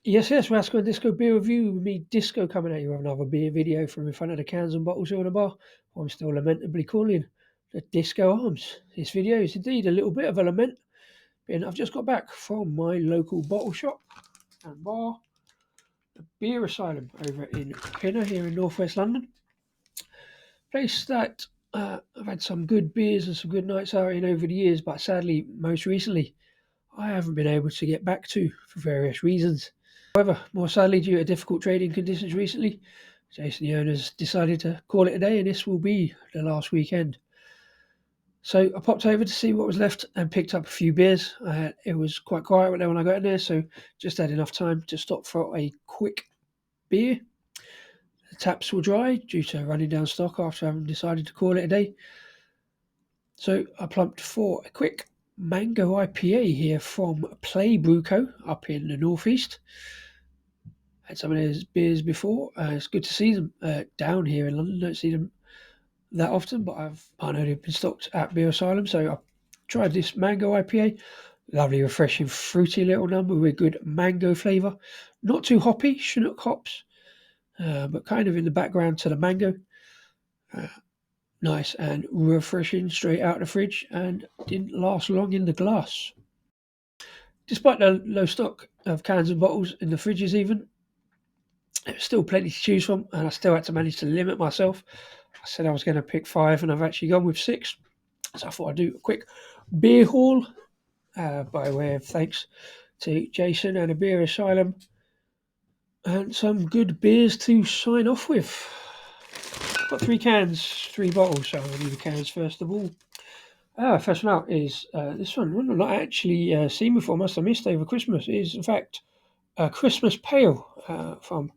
Yes, Rascal and Disco beer review with me, Disco, coming at you with another beer video from in front of the cans and bottles here on the bar. I'm still lamentably calling the Disco Arms. This video is indeed a little bit of a lament, being I've just got back from my local bottle shop and bar, the Beer Asylum over in Pinner here in northwest London. Place that I've had some good beers and some good nights out in over the years, but sadly, most recently, I haven't been able to get back to for various reasons. However, more sadly, due to difficult trading conditions recently, Jason, the owners, decided to call it a day, and this will be the last weekend. So I popped over to see what was left and picked up a few beers. It was quite quiet when I got in there, so just had enough time to stop for a quick beer. The taps were dry due to running down stock after having decided to call it a day. So I plumped for a quick mango IPA here from Play Brew Co. up in the northeast. Had some of those beers before. It's good to see them down here in London. Don't see them that often, but I know they've been stocked at Beer Asylum. So I tried this mango IPA. Lovely, refreshing, fruity little number with good mango flavour. Not too hoppy, Chinook hops, but kind of in the background to the mango. Nice and refreshing, straight out of the fridge, and didn't last long in the glass. Despite the low stock of cans and bottles in the fridges even, there was still plenty to choose from, and I still had to manage to limit myself. I said I was going to pick 5, and I've actually gone with 6. So I thought I'd do a quick beer haul by way of thanks to Jason and a Beer Asylum, and some good beers to sign off with. Got 3 cans, 3 bottles, so I'll do the cans first of all. First one out is this one I've not actually seen before, must have missed over Christmas. It is, in fact, a Christmas Pale from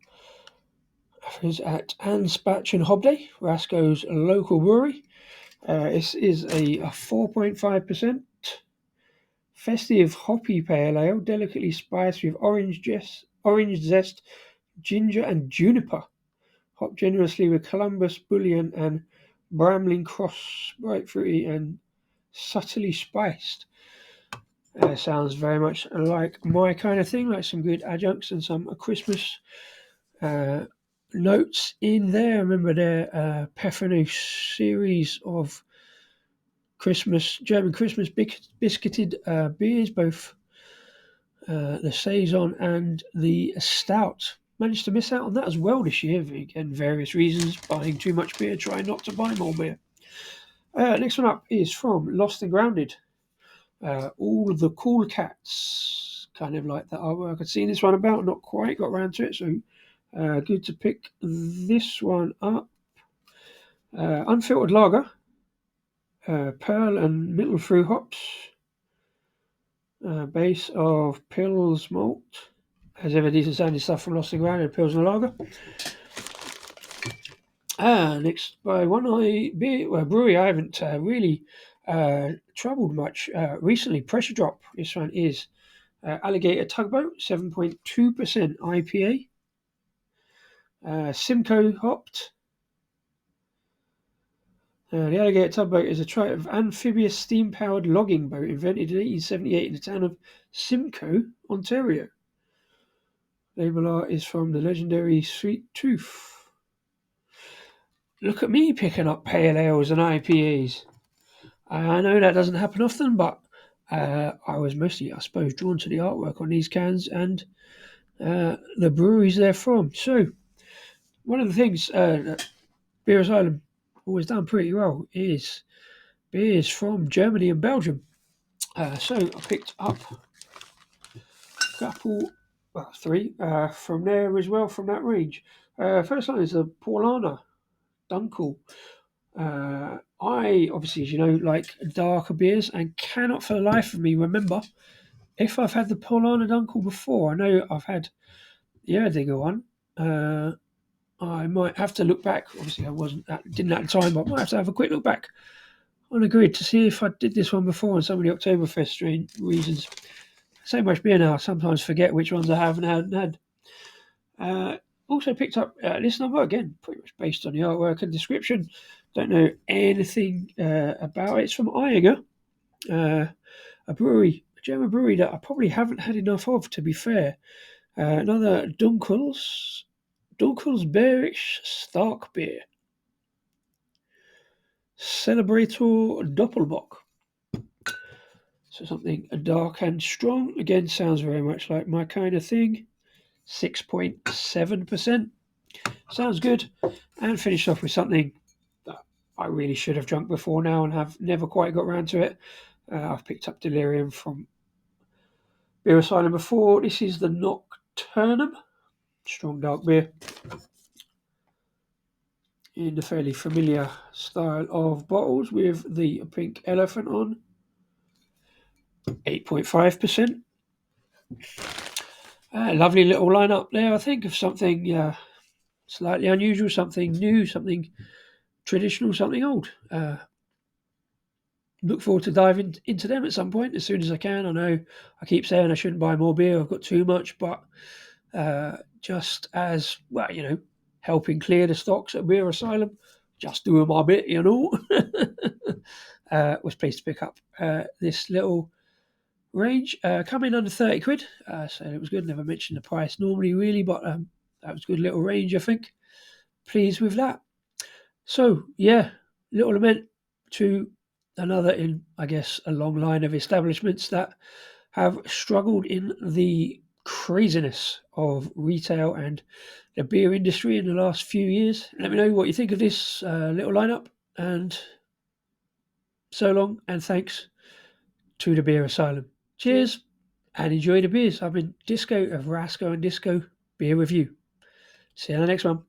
is at Anspach and Hobday, Rasco's local brewery. This is a 4.5% festive hoppy pale ale, delicately spiced with orange zest, ginger and juniper. Hopped generously with Columbus, Bullion and Bramling Cross, bright fruity and subtly spiced. Sounds very much like my kind of thing, like some good adjuncts and some Christmas notes in there. I remember their Pfeffernuss series of German Christmas biscuited beers, both the Saison and the Stout. Managed to miss out on that as well this year, again, various reasons, buying too much beer, trying not to buy more beer. Next one up is from Lost and Grounded. All of the Cool Cats, kind of like that artwork I'd seen this one about, not quite got around to it, so good to pick this one up. Unfiltered lager, pearl and middle through hops, base of Pils malt, as ever decent sounding stuff from Lost and Grounded, Pilsner lager. Next by brewery I haven't really troubled much recently, Pressure Drop. This one is Alligator Tugboat, 7.2% IPA. Simcoe hopped. The Alligator Tugboat is a type of amphibious steam-powered logging boat invented in 1878 in the town of Simcoe, Ontario. Label art is from the legendary Sweet Tooth. Look at me picking up pale ales and IPAs. I know that doesn't happen often, but I was mostly, I suppose, drawn to the artwork on these cans and the breweries they're from. So, one of the things that Beer Asylum always done pretty well is beers from Germany and Belgium. So I picked up a couple, 3 from there as well, from that range. First one is a Paulaner Dunkel. I obviously, as you know, like darker beers and cannot for the life of me remember if I've had the Paulaner Dunkel before. I know I've had the Erdinger one. I might have to look back. Obviously, didn't at the time, but I might have to have a quick look back on a grid to see if I did this one before on some of the Oktoberfest reasons. So much beer now, I sometimes forget which ones I have and hadn't had. Also picked up this number, again, pretty much based on the artwork and description. Don't know anything about it. It's from Ayinger, a German brewery that I probably haven't had enough of, to be fair. Another Dunkel's Bearish Stark Beer. Celebrator Doppelbock. So something dark and strong. Again, sounds very much like my kind of thing. 6.7%. Sounds good. And finished off with something that I really should have drunk before now and have never quite got around to it. I've picked up Delirium from Beer Asylum before. This is the Nocturnum. Strong dark beer. In the fairly familiar style of bottles with the pink elephant on. 8.5%. Lovely little lineup there, I think, of something slightly unusual, something new, something traditional, something old. Look forward to diving into them at some point as soon as I can. I know I keep saying I shouldn't buy more beer, I've got too much, but just as, well, helping clear the stocks at Beer Asylum, just doing my bit, was pleased to pick up this little range. Coming under 30 quid, so it was good. Never mentioned the price normally, really, but that was a good little range, I think. Pleased with that. So, yeah, little lament to another in, I guess, a long line of establishments that have struggled in the craziness of retail and the beer industry in the last few years. Let me know what you think of this little lineup, and so long, and thanks to the Beer Asylum. Cheers, and enjoy the beers. I've been Disco of Rasco and Disco Beer Review. See you on the next one.